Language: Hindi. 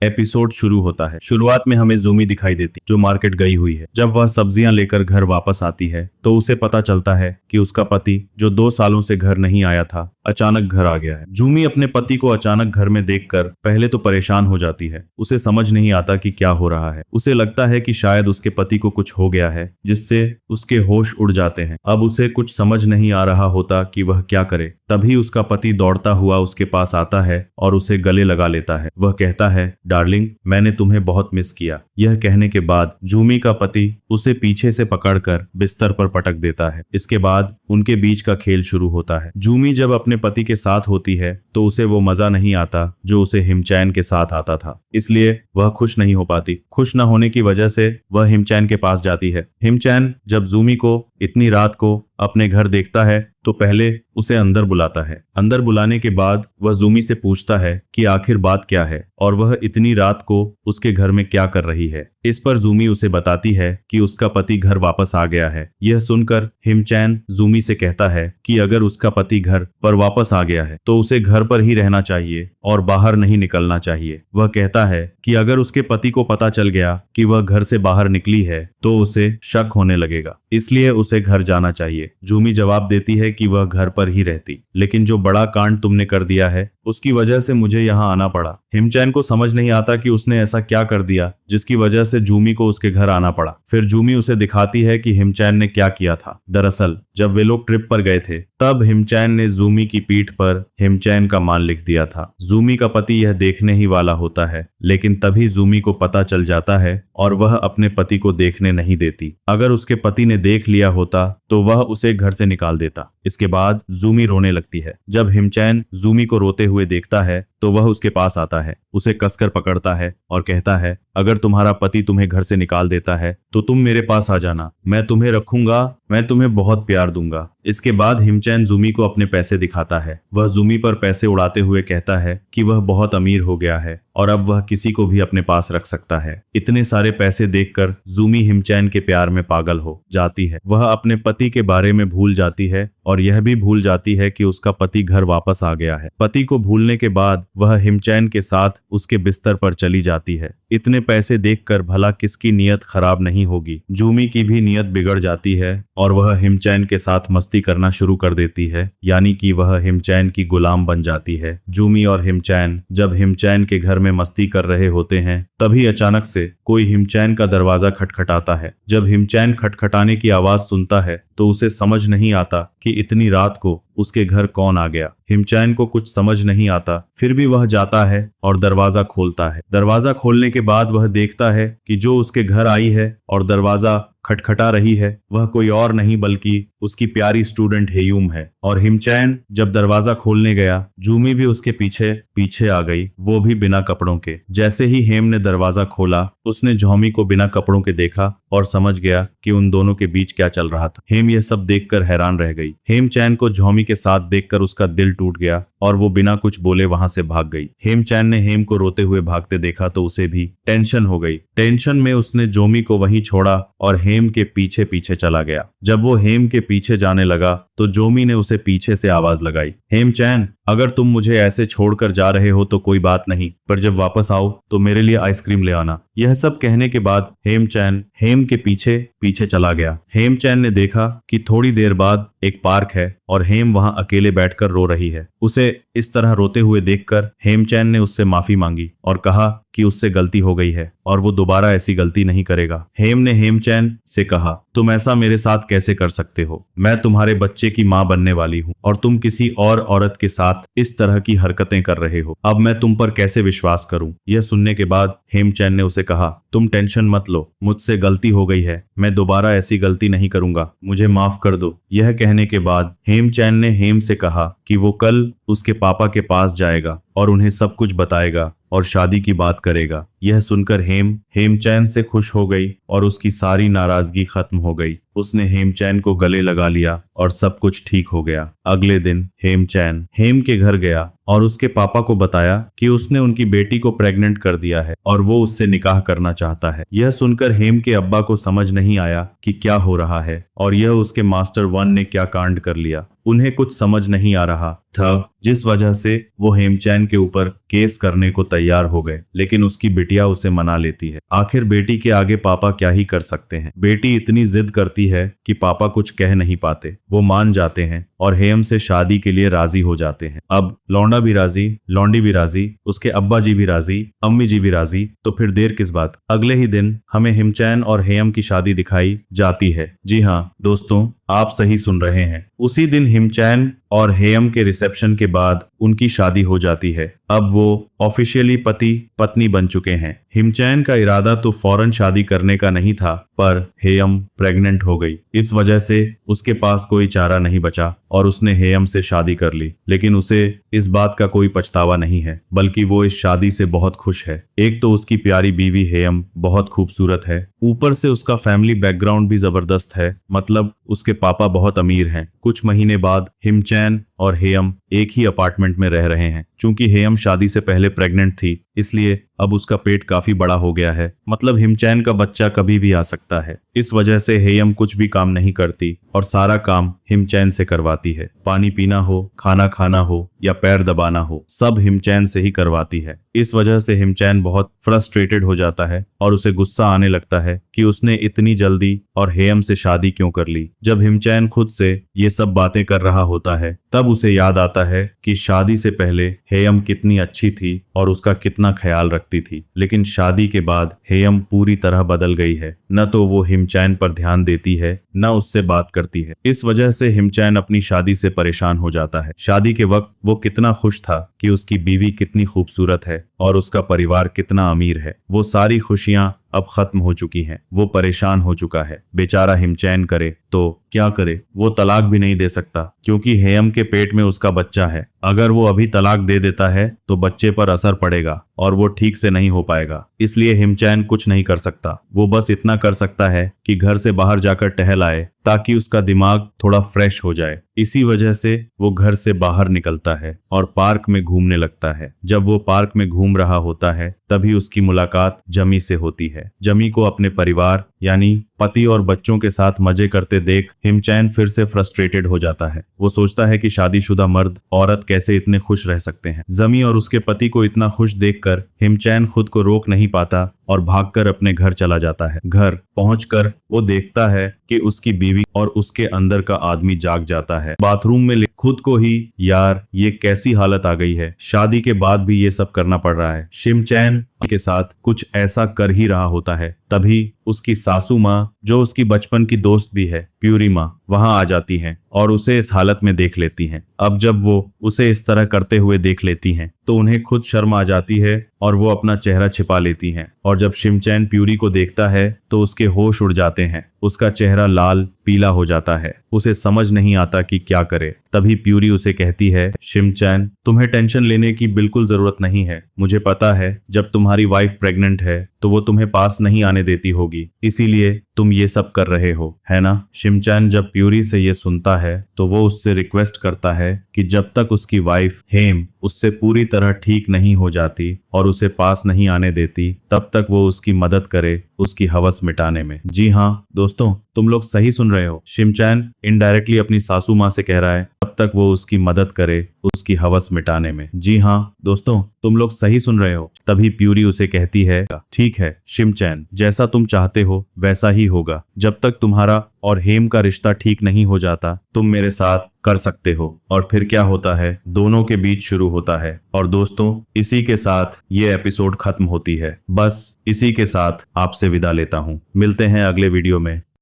एपिसोड शुरू होता है। शुरुआत में हमें जूमी दिखाई देती जो मार्केट गई हुई है। जब वह सब्जियां लेकर घर वापस आती है तो उसे पता चलता है कि उसका पति जो 2 सालों से घर नहीं आया था अचानक घर आ गया है। जूमी अपने पति को अचानक घर में देखकर पहले तो परेशान हो जाती है। उसे समझ नहीं आता कि क्या हो रहा है। उसे लगता है कि शायद उसके पति को कुछ हो गया है जिससे उसके होश उड़ जाते हैं। अब उसे कुछ समझ नहीं आ रहा होता कि वह क्या करे। तभी उसका पति दौड़ता हुआ उसके पास आता है और उसे गले लगा लेता है। वह कहता है, डार्लिंग, मैंने तुम्हें बहुत मिस किया। यह कहने के बाद जूमी का पति उसे पीछे से पकड़कर बिस्तर पर पटक देता है। इसके बाद उनके बीच का खेल शुरू होता है। जूमी जब अपने पति के साथ होती है तो उसे वो मजा नहीं आता जो उसे हिमचैन के साथ आता था, इसलिए वह खुश नहीं हो पाती। खुश न होने की वजह से वह हिमचैन के पास जाती है। हिमचैन जब जूमी को इतनी रात को अपने घर देखता है तो पहले उसे अंदर बुलाता है। अंदर बुलाने के बाद वह जूमी से पूछता है कि आखिर बात क्या है और वह इतनी रात को उसके घर में क्या कर रही है। इस पर जूमी उसे बताती है कि उसका पति घर वापस आ गया है। यह सुनकर हिमचैन जूमी से कहता है कि अगर उसका पति घर पर वापस आ गया है तो उसे घर पर ही रहना चाहिए और बाहर नहीं निकलना चाहिए। वह कहता है कि अगर उसके पति को पता चल गया कि वह घर से बाहर निकली है तो उसे शक होने लगेगा, इसलिए उसे घर जाना चाहिए। जूमी जवाब देती है कि वह घर पर ही रहती, लेकिन जो बड़ा कांड तुमने कर दिया है उसकी वजह से मुझे यहाँ आना पड़ा। हिमचैन को समझ नहीं आता कि उसने ऐसा क्या कर दिया जिसकी वजह से जूमी को उसके घर आना पड़ा। फिर जूमी उसे दिखाती है कि हिमचैन ने क्या किया था। दरअसल जब वे लोग ट्रिप पर गए थे तब हिमचैन ने जूमी की पीठ पर हिमचैन का माल लिख दिया था। जूमी का पति यह देखने ही वाला होता है, लेकिन तभी जूमी को पता चल जाता है और वह अपने पति को देखने नहीं देती। अगर उसके पति ने देख लिया होता तो वह उसे घर से निकाल देता। इसके बाद जूमी रोने लगती है। जब हिमचैन जूमी को रोते हुए देखता है तो वह उसके पास आता है, उसे कसकर पकड़ता है और कहता है, अगर तुम्हारा पति तुम्हें घर से निकाल देता है तो तुम मेरे पास आ जाना, मैं तुम्हें रखूंगा, मैं तुम्हें बहुत प्यार दूंगा। इसके बाद हिमचैन जूमी को अपने पैसे दिखाता है। वह जूमी पर पैसे उड़ाते हुए कहता है कि वह बहुत अमीर हो गया है और अब वह किसी को भी अपने पास रख सकता है। इतने सारे पैसे देखकर जूमी हिमचैन के प्यार में पागल हो जाती है। वह अपने पति के बारे में भूल जाती है और यह भी भूल जाती है कि उसका पति घर वापस आ गया है। पति को भूलने के बाद वह हिमचैन के साथ उसके बिस्तर पर चली जाती है। इतने पैसे देखकर भला किसकी नीयत खराब नहीं होगी। जूमी की भी नीयत बिगड़ जाती है और वह हिमचैन के साथ मस्ती करना शुरू कर देती है, यानी कि वह हिमचैन की गुलाम बन जाती है। जूमी और हिमचैन जब हिमचैन के घर में मस्ती कर रहे होते हैं तभी अचानक से कोई हिमचैन का दरवाजा खटखटाता है। जब हिमचैन खटखटाने की आवाज सुनता है तो उसे समझ नहीं आता कि इतनी रात को उसके घर कौन आ गया। हिमचैन को कुछ समझ नहीं आता, फिर भी वह जाता है और दरवाजा खोलता है। दरवाजा खोलने के बाद वह देखता है कि जो उसके घर आई है और दरवाजा खटखटा रही है वह कोई और नहीं बल्कि उसकी प्यारी स्टूडेंट हेयूम है। और हिमचैन जब दरवाजा खोलने गया जूमी भी उसके पीछे पीछे आ गई, वो भी बिना कपड़ों के। जैसे ही हेम ने दरवाजा खोला उसने जूमी को बिना कपड़ों के देखा और समझ गया कि उन दोनों के बीच क्या चल रहा था। हेम यह सब देखकर हैरान रह गई। हेमचैन को जूमी के साथ देखकर उसका दिल टूट गया और वो बिना कुछ बोले वहां से भाग गई। हेमचैन ने हेम को रोते हुए भागते देखा तो उसे भी टेंशन हो गई। टेंशन में उसने जूमी को वहीं छोड़ा और हेम के पीछे पीछे चला गया। जब वो हेम के पीछे जाने लगा तो जूमी ने उसे पीछे से आवाज लगाई, हेमचैन, अगर तुम मुझे ऐसे छोड़कर जा रहे हो तो कोई बात नहीं, पर जब वापस आओ तो मेरे लिए आइसक्रीम ले आना। यह सब कहने के बाद हेमचैन हेम के पीछे पीछे चला गया। हेमचैन ने देखा कि थोड़ी देर बाद एक पार्क है और हेम वहां अकेले बैठकर रो रही है। उसे इस तरह रोते हुए देखकर हेमचैन ने उससे माफी मांगी और कहा कि उससे गलती हो गई है और वो दोबारा ऐसी गलती नहीं करेगा। हेम ने हेमचैन से कहा, तुम ऐसा मेरे साथ कैसे कर सकते हो? मैं तुम्हारे बच्चे की मां बनने वाली हूँ और तुम किसी और औरत के साथ इस तरह की हरकतें कर रहे हो। अब मैं तुम पर कैसे विश्वास करूं? यह सुनने के बाद हेमचैन ने उसे कहा, तुम टेंशन मत लो, मुझसे गलती हो गई है, मैं दोबारा ऐसी गलती नहीं करूंगा, मुझे माफ कर दो। यह कहने के बाद हेमचैन ने हेम से कहा कि वो कल उसके पापा के पास जाएगा और उन्हें सब कुछ बताएगा और शादी की बात करेगा। यह सुनकर हेमचैन से खुश हो गई और उसकी सारी नाराजगी खत्म हो गई। उसने हेमचैन को गले लगा लिया और सब कुछ ठीक हो गया। अगले दिन हेमचैन हेम के घर गया और उसके पापा को बताया कि उसने उनकी बेटी को प्रेग्नेंट कर दिया है और वो उससे निकाह करना चाहता है। यह सुनकर हेम के अब्बा को समझ नहीं आया कि क्या हो रहा है और यह उसके मास्टर वन ने क्या कांड कर लिया। उन्हें कुछ समझ नहीं आ रहा था, जिस वजह से वो हेमचैन के ऊपर केस करने को तैयार हो गए। लेकिन उसकी बिटिया उसे मना लेती है। आखिर बेटी के आगे पापा क्या ही कर सकते हैं। बेटी इतनी जिद करती है कि पापा कुछ कह नहीं पाते। वो मान जाते हैं और हेम से शादी के लिए राजी हो जाते हैं। अब लौंडा भी राजी, लौंडी भी राजी, उसके अब्बा जी भी राजी, अम्मी जी भी राजी, तो फिर देर किस बात। अगले ही दिन हमें हिमचैन और हेम की शादी दिखाई जाती है। जी हाँ दोस्तों, आप सही सुन रहे हैं। उसी दिन हिमचैन और हेम के रिसेप्शन के बाद उनकी शादी हो जाती है। अब वो ऑफिशियली पति पत्नी बन चुके हैं। हिमचैन का इरादा तो फौरन शादी करने का नहीं था, पर हेम प्रेग्नेंट हो गई। इस वजह से उसके पास कोई चारा नहीं बचा और उसने हेम से शादी कर ली। लेकिन उसे इस बात का कोई पछतावा नहीं है, बल्कि वो इस शादी से बहुत खुश है। एक तो उसकी प्यारी बीवी हेम बहुत खूबसूरत है, ऊपर से उसका फैमिली बैकग्राउंड भी जबरदस्त है, मतलब उसके पापा बहुत अमीर हैं। कुछ महीने बाद हिमचैन और हेम एक ही अपार्टमेंट में रह रहे हैं। चूंकि हेम शादी से पहले प्रेग्नेंट थी, इसलिए अब उसका पेट काफी बड़ा हो गया है, मतलब हिमचैन का बच्चा कभी भी आ सकता है। इस वजह से हेम कुछ भी काम नहीं करती और सारा काम हिमचैन से करवाती है। पानी पीना हो, खाना खाना हो या पैर दबाना हो, सब हिमचैन से ही करवाती है। इस वजह से हिमचैन बहुत फ्रस्ट्रेटेड हो जाता है और उसे गुस्सा आने लगता है कि उसने इतनी जल्दी और हेम से शादी क्यों कर ली। जब हिमचैन खुद से ये सब बातें कर रहा होता है, तब उसे याद आता है कि शादी से पहले हेम कितनी अच्छी थी और उसका कितना ख्याल रखती थी। लेकिन शादी के बाद हेम पूरी तरह बदल गई है। न तो वो हिमचैन पर ध्यान देती है, न उससे बात करती है। इस वजह से हिमचैन अपनी शादी से परेशान हो जाता है। शादी के वक्त वो कितना खुश था कि उसकी बीवी कितनी खूबसूरत है और उसका परिवार कितना अमीर है। वो सारी खुशियां अब खत्म हो चुकी हैं। वो परेशान हो चुका है। बेचारा हिमचैन करे तो क्या करे, वो तलाक भी नहीं दे सकता क्योंकि हेम के पेट में उसका बच्चा है। अगर वो अभी तलाक दे देता है तो बच्चे पर असर पड़ेगा और वो ठीक से नहीं हो पाएगा। इसलिए हिमचैन कुछ नहीं कर सकता। वो बस इतना कर सकता है कि घर से बाहर जाकर टहल आए ताकि उसका दिमाग थोड़ा फ्रेश हो जाए। इसी वजह से वो घर से बाहर निकलता है और पार्क में घूमने लगता है। जब वो पार्क में घूम रहा होता है, तभी उसकी मुलाकात जमी से होती है। जमी को अपने परिवार यानी पति और बच्चों के साथ मजे करते देख हिमचैन फिर से फ्रस्ट्रेटेड हो जाता है। वो सोचता है कि शादीशुदा मर्द औरत कैसे इतने खुश रह सकते हैं। जमी और उसके पति को इतना खुश देखकर हिमचैन खुद को रोक नहीं पाता और भागकर अपने घर चला जाता है। घर पहुंचकर वो देखता है कि उसकी बीवी और उसके अंदर का आदमी जाग जाता है। बाथरूम में खुद को ही, यार ये कैसी हालत आ गई है, शादी के बाद भी ये सब करना पड़ रहा है। हिमचैन के साथ कुछ ऐसा कर ही रहा होता है, तभी उसकी सासू माँ, जो उसकी बचपन की दोस्त भी है, प्यूरी माँ, वहां आ जाती हैं और उसे इस हालत में देख लेती हैं। अब जब वो उसे इस तरह करते हुए देख लेती हैं तो उन्हें खुद शर्म आ जाती है और वो अपना चेहरा छिपा लेती हैं। और जब हिमचैन प्यूरी को देखता है तो उसके होश उड़ जाते हैं। उसका चेहरा लाल पीला हो जाता है। उसे समझ नहीं आता कि क्या करे। तभी प्यूरी उसे कहती है, हिमचैन तुम्हें टेंशन लेने की बिल्कुल जरूरत नहीं है। मुझे पता है जब तुम्हारी वाइफ प्रेग्नेंट है तो वो तुम्हें पास नहीं आने देती होगी, इसीलिए तुम ये सब कर रहे हो, है ना। हिमचैन जब प्यूरी से ये सुनता है तो वो उससे रिक्वेस्ट करता है कि जब तक उसकी वाइफ हेम उससे पूरी तरह ठीक नहीं हो जाती और उसे पास नहीं आने देती, तब तक वो उसकी मदद करे उसकी हवस मिटाने में। जी हाँ दोस्तों, तुम लोग सही सुन रहे हो। हिमचैन इनडायरेक्टली अपनी सासू माँ से कह रहा है तब तक वो उसकी मदद करे उसकी हवस मिटाने में। जी हाँ दोस्तों, तुम लोग सही सुन रहे हो। तभी प्यूरी उसे कहती है, ठीक है हिमचैन, जैसा तुम चाहते हो वैसा ही होगा। जब तक तुम्हारा और हेम का रिश्ता ठीक नहीं हो जाता तुम मेरे साथ कर सकते हो। और फिर क्या होता है, दोनों के बीच शुरू होता है। और दोस्तों, इसी के साथ ये एपिसोड खत्म होती है। बस इसी के साथ आपसे विदा लेता हूँ। मिलते हैं अगले वीडियो में।